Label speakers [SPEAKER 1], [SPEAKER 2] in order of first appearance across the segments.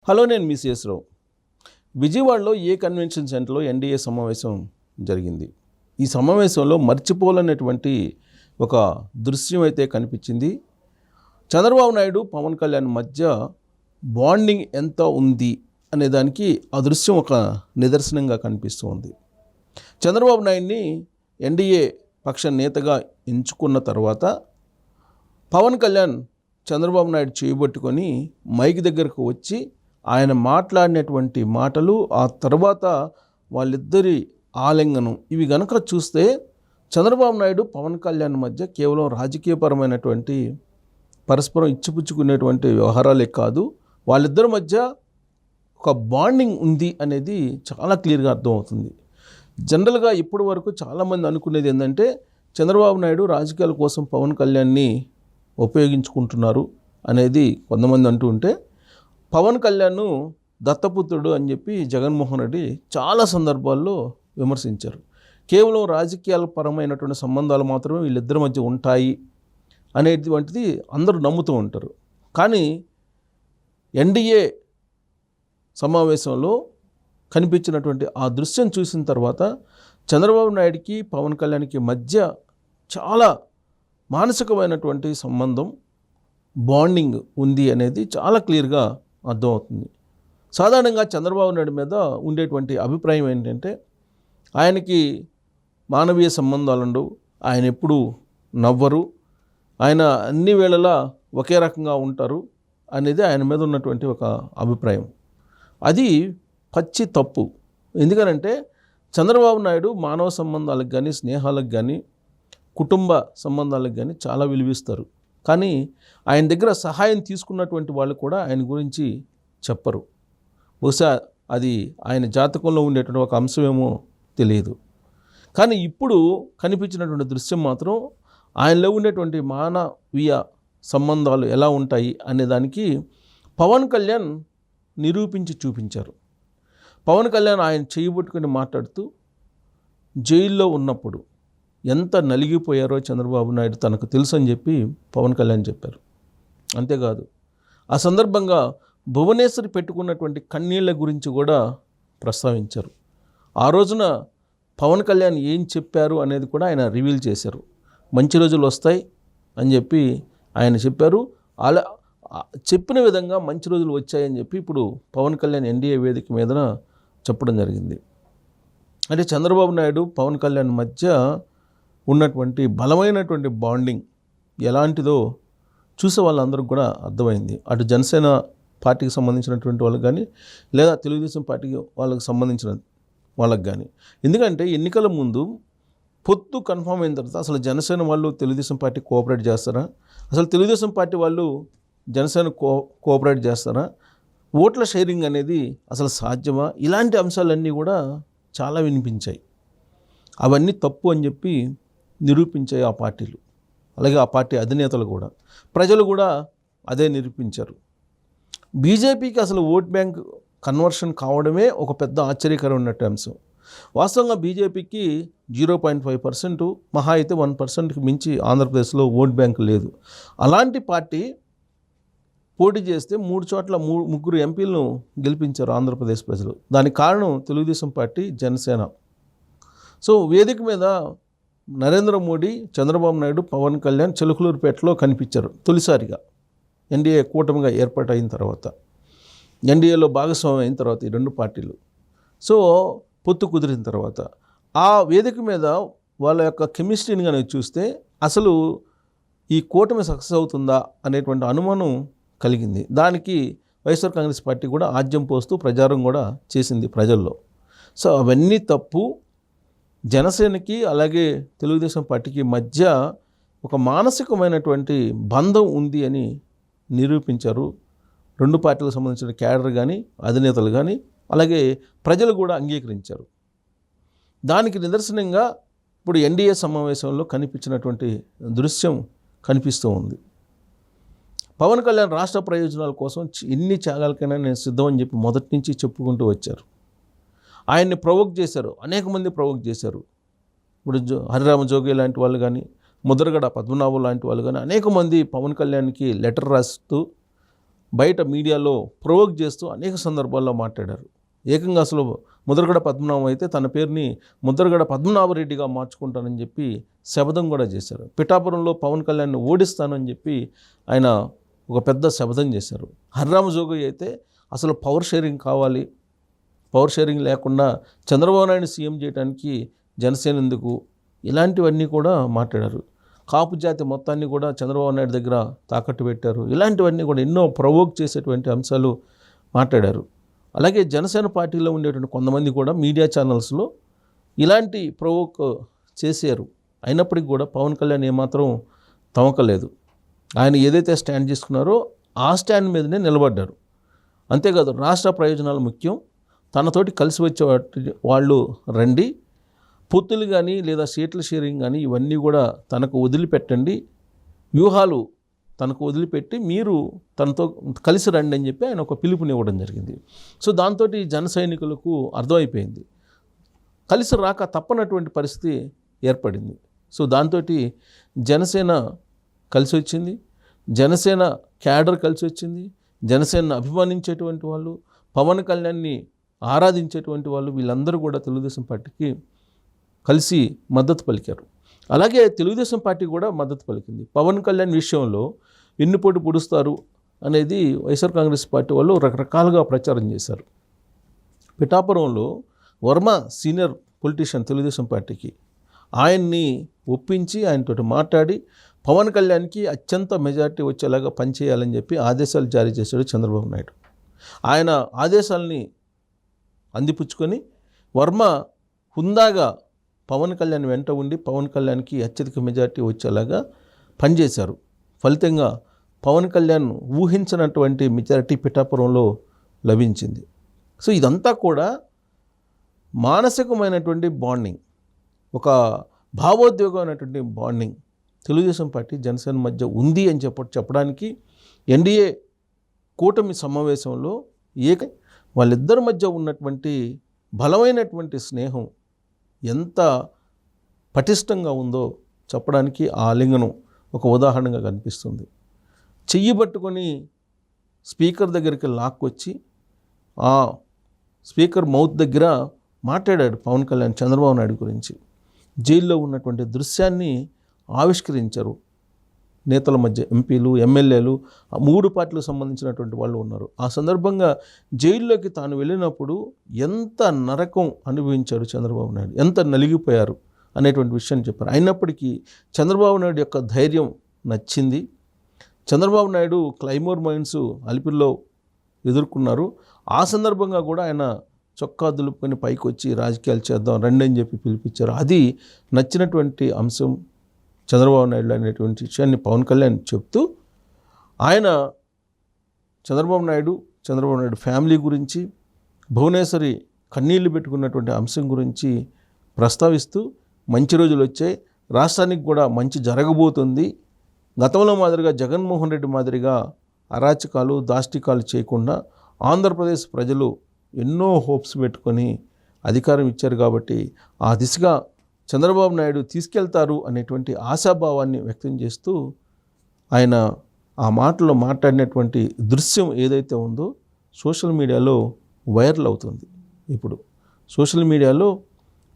[SPEAKER 1] Hello, నేను మీ CS రావు. విజయవాడలో ఏ convention సెంటర్లో ఎన్డీఏ సమావేశం జరిగింది. ఈ సమావేశంలో మర్చిపోలేనటువంటి ఒక దృశ్యం అయితే కనిపించింది. చంద్రబాబు నాయుడు, పవన్ కళ్యాణ్ మధ్య బాండింగ్ ఎంత ఉంది అనే దానికి ఆ దృశ్యం ఒక నిదర్శనంగా కనిపిస్తూ ఉంది. చంద్రబాబు నాయుడిని ఎన్డీఏ పక్ష నేతగా ఎంచుకున్న తర్వాత పవన్ కళ్యాణ్ చంద్రబాబు నాయుడు చేయబట్టుకొని మైక్ దగ్గరకు వచ్చి ఆయన మాట్లాడినటువంటి మాటలు, ఆ తర్వాత వాళ్ళిద్దరి ఆలింగనం, ఇవి గనక చూస్తే చంద్రబాబు నాయుడు, పవన్ కళ్యాణ్ మధ్య కేవలం రాజకీయపరమైనటువంటి పరస్పరం ఇచ్చిపుచ్చుకునేటువంటి వ్యవహారాలే కాదు, వాళ్ళిద్దరి మధ్య ఒక బాండింగ్ ఉంది అనేది చాలా క్లియర్గా అర్థమవుతుంది. జనరల్గా ఇప్పటి వరకు చాలామంది అనుకునేది ఏంటంటే చంద్రబాబు నాయుడు రాజకీయాల కోసం పవన్ కళ్యాణ్ని ఉపయోగించుకుంటున్నారు అనేది కొంతమంది అంటూ ఉంటే, పవన్ కళ్యాణ్ దత్తపుత్రుడు అని చెప్పి జగన్మోహన్ రెడ్డి చాలా సందర్భాల్లో విమర్శించారు. కేవలం రాజకీయాల పరమైనటువంటి సంబంధాలు మాత్రమే వీళ్ళిద్దరి మధ్య ఉంటాయి అనేటువంటిది అందరూ నమ్ముతూ ఉంటారు. కానీ ఎన్డీఏ సమావేశంలో కనిపించినటువంటి ఆ దృశ్యం చూసిన తర్వాత చంద్రబాబు నాయుడికి, పవన్ కళ్యాణ్కి మధ్య చాలా మానసికమైనటువంటి సంబంధం, బాండింగ్ ఉంది అనేది చాలా క్లియర్గా అర్థమవుతుంది. సాధారణంగా చంద్రబాబు నాయుడు మీద ఉండేటువంటి అభిప్రాయం ఏంటంటే ఆయనకి మానవీయ సంబంధాలు ఉండవు, ఆయన ఎప్పుడూ నవ్వరు, ఆయన అన్ని వేళలా ఒకే రకంగా ఉంటారు అనేది ఆయన మీద ఉన్నటువంటి ఒక అభిప్రాయం. అది పచ్చి తప్పు. ఎందుకనంటే చంద్రబాబు నాయుడు మానవ సంబంధాలకు కానీ, స్నేహాలకు కానీ, కుటుంబ సంబంధాలకు కానీ చాలా విలువిస్తారు. కానీ ఆయన దగ్గర సహాయం తీసుకున్నటువంటి వాళ్ళు కూడా ఆయన గురించి చెప్పరు. బహుశా అది ఆయన జాతకంలో ఉండేటువంటి ఒక అంశమేమో తెలియదు. కానీ ఇప్పుడు కనిపించినటువంటి దృశ్యం మాత్రం ఆయనలో ఉండేటువంటి మానవీయ సంబంధాలు ఎలా ఉంటాయి అనేదానికి పవన్ కళ్యాణ్ నిరూపించి చూపించారు. పవన్ కళ్యాణ్ ఆయన చేయబట్టుకుని మాట్లాడుతూ జైల్లో ఉన్నప్పుడు ఎంత నలిగిపోయారో చంద్రబాబు నాయుడు తనకు తెలుసు అని చెప్పి పవన్ కళ్యాణ్ చెప్పారు. అంతేకాదు, ఆ సందర్భంగా భువనేశ్వరి పెట్టుకున్నటువంటి కన్నీళ్ల గురించి కూడా ప్రస్తావించారు. ఆ రోజున పవన్ కళ్యాణ్ ఏం చెప్పారు అనేది కూడా ఆయన రివీల్ చేశారు. మంచి రోజులు వస్తాయి అని చెప్పి ఆయన చెప్పారు. అలా చెప్పిన విధంగా మంచి రోజులు వచ్చాయని చెప్పి ఇప్పుడు పవన్ కళ్యాణ్ ఎన్డీఏ వేదిక మీదన చెప్పడం జరిగింది. అంటే చంద్రబాబు నాయుడు, పవన్ కళ్యాణ్ మధ్య ఉన్నటువంటి బలమైనటువంటి బాండింగ్ ఎలాంటిదో చూసే వాళ్ళందరికీ కూడా అర్థమైంది. అటు జనసేన పార్టీకి సంబంధించినటువంటి వాళ్ళకి కానీ, లేదా తెలుగుదేశం పార్టీకి వాళ్ళకి సంబంధించిన వాళ్ళకి కానీ. ఎందుకంటే ఎన్నికల ముందు పొత్తు కన్ఫర్మ్ అయిన తర్వాత అసలు జనసేన వాళ్ళు తెలుగుదేశం పార్టీ కోఆపరేట్ చేస్తారా, అసలు తెలుగుదేశం పార్టీ వాళ్ళు జనసేన కోఆపరేట్ చేస్తారా, ఓట్ల షేరింగ్ అనేది అసలు సాధ్యమా, ఇలాంటి అంశాలన్నీ కూడా చాలా వినిపించాయి. అవన్నీ తప్పు అని చెప్పి నిరూపించాయి ఆ పార్టీలు, అలాగే ఆ పార్టీ అధినేతలు కూడా, ప్రజలు కూడా అదే నిరూపించారు. బీజేపీకి అసలు ఓట్ బ్యాంక్ కన్వర్షన్ కావడమే ఒక పెద్ద ఆశ్చర్యకరమైనటువంటి అంశం. వాస్తవంగా బీజేపీకి 0.5%, మహా అయితే 1%కి మించి ఆంధ్రప్రదేశ్లో ఓట్ బ్యాంక్ లేదు. అలాంటి పార్టీ పోటీ చేస్తే 3 చోట్ల 3 ఎంపీలను గెలిపించారు ఆంధ్రప్రదేశ్ ప్రజలు. దానికి కారణం తెలుగుదేశం పార్టీ, జనసేన. సో వేదిక మీద నరేంద్ర మోడీ, చంద్రబాబు నాయుడు, పవన్ కళ్యాణ్ చిలకలూరుపేటలో కనిపించారు తొలిసారిగా ఎన్డీఏ కూటమిగా ఏర్పాటైన తర్వాత, ఎన్డీఏలో భాగస్వామ్యం అయిన తర్వాత ఈ రెండు పార్టీలు. సో పొత్తు కుదిరిన తర్వాత ఆ వేదిక మీద వాళ్ళ యొక్క కెమిస్ట్రీని కనుక చూస్తే అసలు ఈ కూటమి సక్సెస్ అవుతుందా అనేటువంటి అనుమానం కలిగింది. దానికి వైఎస్ఆర్ కాంగ్రెస్ పార్టీ కూడా ఆజ్యం పోస్తూ ప్రచారం కూడా చేసింది ప్రజల్లో. సో అవన్నీ తప్పు. జనసేనకి అలాగే తెలుగుదేశం పార్టీకి మధ్య ఒక మానసికమైనటువంటి బంధం ఉంది అని నిరూపించారు. రెండు పార్టీలకు సంబంధించిన క్యాడర్ కానీ, అధినేతలు కానీ, అలాగే ప్రజలు కూడా అంగీకరించారు. దానికి నిదర్శనంగా ఇప్పుడు ఎన్డీఏ సమావేశంలో కనిపించినటువంటి దృశ్యం కనిపిస్తూ ఉంది. పవన్ కళ్యాణ్ రాష్ట్ర ప్రయోజనాల కోసం ఎన్ని త్యాగాలకైనా నేను సిద్ధం అని చెప్పి మొదటి నుంచి చెప్పుకుంటూ వచ్చారు. ఆయన్ని ప్రొవోక్ చేశారు, అనేక మంది ప్రొవోక్ చేశారు. ఇప్పుడు హరిరామ జోగి లాంటి వాళ్ళు కానీ, ముద్రగడ పద్మనాభం లాంటి వాళ్ళు కానీ అనేక మంది పవన్ కళ్యాణ్కి లెటర్ రాస్తూ బయట మీడియాలో ప్రొవోక్ చేస్తూ అనేక సందర్భాల్లో మాట్లాడారు. ఏకంగా అసలు ముద్రగడ పద్మనాభం అయితే తన పేరుని ముద్రగడ పద్మనాభరెడ్డిగా మార్చుకుంటానని చెప్పి శపథం కూడా చేశారు. పిఠాపురంలో పవన్ కళ్యాణ్ని ఓడిస్తానని చెప్పి ఆయన ఒక పెద్ద శపథం చేశారు. హర్రామ జోగయ్య అయితే అసలు పవర్ షేరింగ్ కావాలి, పవర్ షేరింగ్ లేకుండా చంద్రబాబు నాయుడు సీఎం చేయడానికి జనసేన ఎందుకు, ఇలాంటివన్నీ కూడా మాట్లాడారు. కాపు జాతి మొత్తాన్ని కూడా చంద్రబాబు నాయుడు దగ్గర తాకట్టు పెట్టారు. ఇలాంటివన్నీ కూడా ఎన్నో ప్రొవోక్ చేసేటువంటి అంశాలు మాట్లాడారు. అలాగే జనసేన పార్టీలో ఉండేటువంటి కొంతమంది కూడా మీడియా ఛానల్స్లో ఇలాంటి ప్రొవోక్ చేశారు. అయినప్పటికీ కూడా పవన్ కళ్యాణ్ ఏమాత్రం తమకలేదు. ఆయన ఏదైతే స్టాండ్ తీసుకున్నారో ఆ స్టాండ్ మీదనే నిలబడ్డారు. అంతేకాదు రాష్ట్ర ప్రయోజనాలు ముఖ్యం, తనతోటి కలిసి వచ్చే వాళ్ళు రండి, పొత్తులు కానీ లేదా సీట్ల షేరింగ్ కానీ ఇవన్నీ కూడా తనకు వదిలిపెట్టండి, వ్యూహాలు తనకు వదిలిపెట్టి మీరు తనతో కలిసి రండి అని చెప్పి ఆయన ఒక పిలుపునివ్వడం జరిగింది. సో దాంతో జన సైనికులకు అర్థమైపోయింది, కలిసి రాక తప్పనటువంటి పరిస్థితి ఏర్పడింది. సో దాంతో జనసేన కలిసి వచ్చింది, జనసేన క్యాడర్ కలిసి వచ్చింది, జనసేనను అభిమానించేటువంటి వాళ్ళు, పవన్ కళ్యాణ్ని ఆరాధించేటువంటి వాళ్ళు వీళ్ళందరూ కూడా తెలుగుదేశం పార్టీకి కలిసి మద్దతు పలికారు. అలాగే తెలుగుదేశం పార్టీ కూడా మద్దతు పలికింది. పవన్ కళ్యాణ్ విషయంలో ఎన్నిపోటు పొడుస్తారు అనేది వైఎస్ఆర్ కాంగ్రెస్ పార్టీ వాళ్ళు రకరకాలుగా ప్రచారం చేశారు. పిఠాపురంలో వర్మ సీనియర్ పొలిటీషియన్ తెలుగుదేశం పార్టీకి, ఆయన్ని ఒప్పించి ఆయనతో మాట్లాడి పవన్ కళ్యాణ్కి అత్యంత మెజారిటీ వచ్చేలాగా పనిచేయాలని చెప్పి ఆదేశాలు జారీ చేశాడు చంద్రబాబు నాయుడు. ఆయన ఆదేశాలని అందిపుచ్చుకొని వర్మ హుందాగా పవన్ కళ్యాణ్ వెంట ఉండి పవన్ కళ్యాణ్కి అత్యధిక మెజారిటీ వచ్చేలాగా పనిచేశారు. ఫలితంగా పవన్ కళ్యాణ్ ఊహించినటువంటి మెజారిటీ పిఠాపురంలో లభించింది. సో ఇదంతా కూడా మానసికమైనటువంటి బాండింగ్, ఒక భావోద్వేగమైనటువంటి బాండింగ్ తెలుగుదేశం పార్టీ జనసేన మధ్య ఉంది అని చెప్పడానికి ఎన్డీఏ కూటమి సమావేశంలో వాళ్ళిద్దరి మధ్య ఉన్నటువంటి బలమైనటువంటి స్నేహం ఎంత పటిష్టంగా ఉందో చెప్పడానికి ఆ ఆలింగనం ఒక ఉదాహరణగా కనిపిస్తుంది. చెయ్యి పట్టుకొని స్పీకర్ దగ్గరికి లాక్కొచ్చి ఆ స్పీకర్ మౌత్ దగ్గర మాట్లాడాడు పవన్ కళ్యాణ్ చంద్రబాబు నాయుడు గురించి. జైల్లో ఉన్నటువంటి దృశ్యాన్ని ఆవిష్కరించారు. నేతల మధ్య ఎంపీలు, ఎమ్మెల్యేలు, ఆ 3 పార్టీలకు సంబంధించినటువంటి వాళ్ళు ఉన్నారు. ఆ సందర్భంగా జైల్లోకి తాను వెళ్ళినప్పుడు ఎంత నరకం అనుభవించాడు చంద్రబాబు నాయుడు, ఎంత నలిగిపోయారు అనేటువంటి విషయాన్ని చెప్పారు. అయినప్పటికీ చంద్రబాబు నాయుడు యొక్క ధైర్యం నచ్చింది. చంద్రబాబు నాయుడు క్లైమోర్ మైన్స్ అలిపిరిలో ఎదుర్కొన్నారు. ఆ సందర్భంగా కూడా ఆయన చొక్కా దులుపుకొని పైకి వచ్చి రాజకీయాలు చేద్దాం రండి అని చెప్పి పిలిపించారు. అది నచ్చినటువంటి అంశం చంద్రబాబు నాయుడు అనేటువంటి విషయాన్ని పవన్ కళ్యాణ్ చెప్తూ ఆయన చంద్రబాబు నాయుడు ఫ్యామిలీ గురించి, భువనేశ్వరి కన్నీళ్లు పెట్టుకున్నటువంటి అంశం గురించి ప్రస్తావిస్తూ మంచి రోజులు వచ్చాయి, రాష్ట్రానికి కూడా మంచి జరగబోతుంది, గతంలో మాదిరిగా జగన్మోహన్ రెడ్డి మాదిరిగా అరాచకాలు దాష్టికాలు చేయకుండా ఆంధ్రప్రదేశ్ ప్రజలు ఎన్నో హోప్స్ పెట్టుకొని అధికారం ఇచ్చారు కాబట్టి ఆ దిశగా చంద్రబాబు నాయుడు తీసుకెళ్తారు అనేటువంటి ఆశాభావాన్ని వ్యక్తం చేస్తూ ఆయన ఆ మాటలో మాట్లాడినటువంటి దృశ్యం ఏదైతే ఉందో సోషల్ మీడియాలో వైరల్ అవుతుంది. ఇప్పుడు సోషల్ మీడియాలో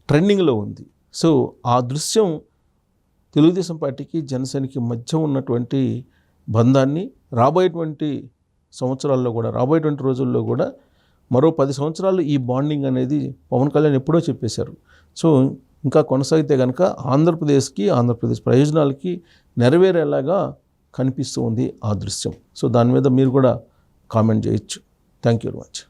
[SPEAKER 1] ట్రెండింగ్లో ఉంది. సో ఆ దృశ్యం తెలుగుదేశం పార్టీకి జనసేనకి మధ్య ఉన్నటువంటి బంధాన్ని రాబోయేటువంటి సంవత్సరాల్లో కూడా, రాబోయేటువంటి రోజుల్లో కూడా మరో 10 సంవత్సరాలు ఈ బాండింగ్ అనేది పవన్ కళ్యాణ్ ఎప్పుడో చెప్పేశారు. సో ఇంకా కొనసాగితే కనుక ఆంధ్రప్రదేశ్ ప్రయోజనాలకి నెరవేరేలాగా కనిపిస్తూ ఉంది ఆ దృశ్యం. సో దాని మీద మీరు కూడా కామెంట్ చేయొచ్చు. Thank you very much.